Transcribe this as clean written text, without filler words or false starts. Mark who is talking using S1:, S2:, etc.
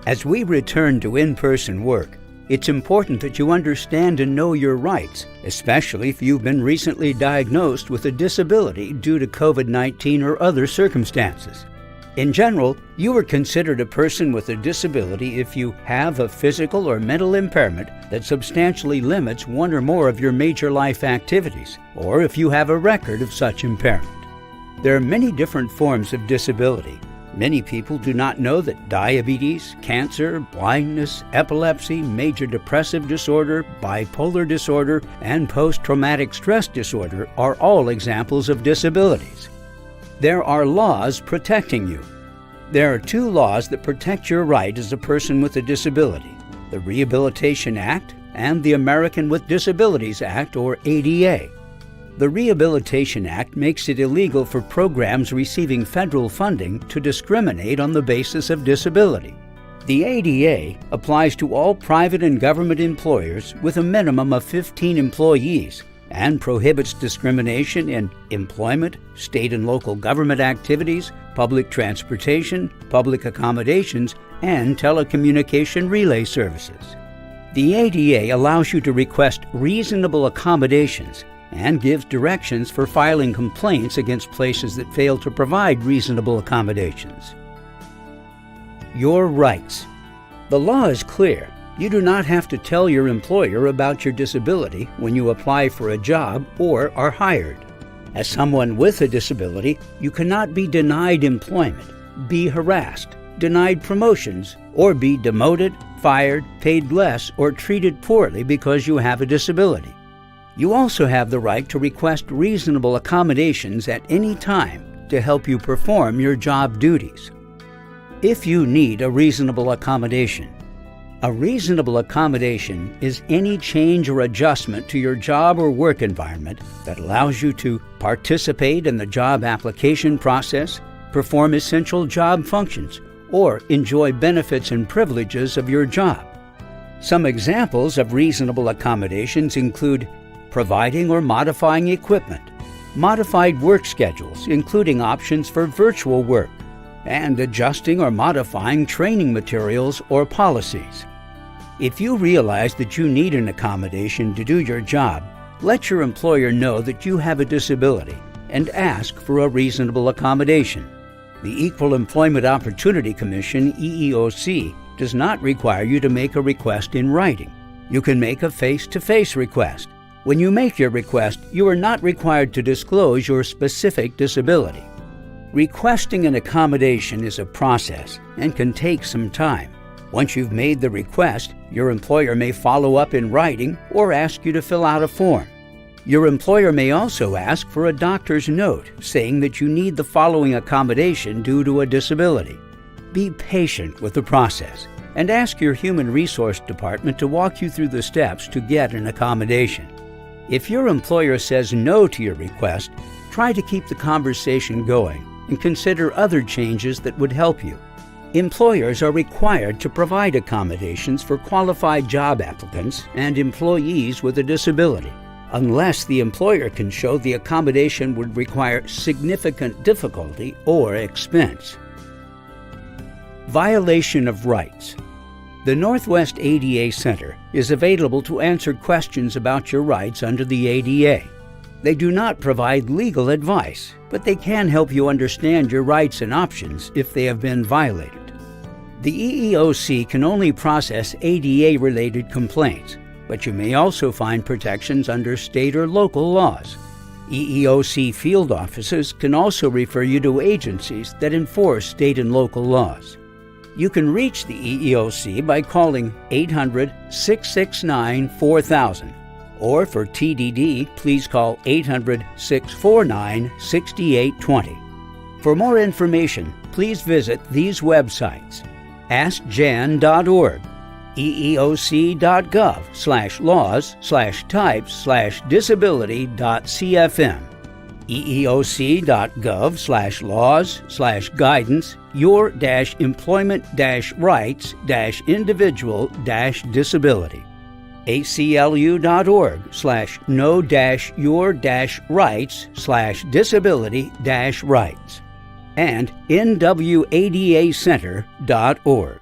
S1: As we return to in-person work, it's important that you understand and know your rights, especially if you've been recently diagnosed with a disability due to COVID-19 or other circumstances. In general, you are considered a person with a disability if you have a physical or mental impairment that substantially limits one or more of your major life activities, or if you have a record of such impairment. There are many different forms of disability. Many people do not know that diabetes, cancer, blindness, epilepsy, major depressive disorder, bipolar disorder, and post-traumatic stress disorder are all examples of disabilities. There are laws protecting you. There are two laws that protect your right as a person with a disability: the Rehabilitation Act and the American with Disabilities Act, or ADA. The Rehabilitation Act makes it illegal for programs receiving federal funding to discriminate on the basis of disability. The ADA applies to all private and government employers with a minimum of 15 employees and prohibits discrimination in employment, state and local government activities, public transportation, public accommodations, and telecommunication relay services. The ADA allows you to request reasonable accommodations and gives directions for filing complaints against places that fail to provide reasonable accommodations. Your rights. The law is clear. You do not have to tell your employer about your disability when you apply for a job or are hired. As someone with a disability, you cannot be denied employment, be harassed, denied promotions, or be demoted, fired, paid less, or treated poorly because you have a disability. You also have the right to request reasonable accommodations at any time to help you perform your job duties. If you need a reasonable accommodation, a reasonable accommodation is any change or adjustment to your job or work environment that allows you to participate in the job application process, perform essential job functions, or enjoy benefits and privileges of your job. Some examples of reasonable accommodations include providing or modifying equipment, modified work schedules, including options for virtual work, and adjusting or modifying training materials or policies. If you realize that you need an accommodation to do your job, let your employer know that you have a disability and ask for a reasonable accommodation. The Equal Employment Opportunity Commission, EEOC, does not require you to make a request in writing. You can make a face-to-face request. When you make your request, you are not required to disclose your specific disability. Requesting an accommodation is a process and can take some time. Once you've made the request, your employer may follow up in writing or ask you to fill out a form. Your employer may also ask for a doctor's note saying that you need the following accommodation due to a disability. Be patient with the process and ask your Human Resource Department to walk you through the steps to get an accommodation. If your employer says no to your request, try to keep the conversation going and consider other changes that would help you. Employers are required to provide accommodations for qualified job applicants and employees with a disability, unless the employer can show the accommodation would require significant difficulty or expense. Violation of rights. The Northwest ADA Center is available to answer questions about your rights under the ADA. They do not provide legal advice, but they can help you understand your rights and options if they have been violated. The EEOC can only process ADA-related complaints, but you may also find protections under state or local laws. EEOC field offices can also refer you to agencies that enforce state and local laws. You can reach the EEOC by calling 800-669-4000, or for TDD, please call 800-649-6820. For more information, please visit these websites: AskJan.org, EEOC.gov/laws/types/disability.cfm, EEOC.gov/laws/guidance your-employment-rights-individual-disability, ACLU.org/know-your-rights/disability-rights, and NWADAcenter.org.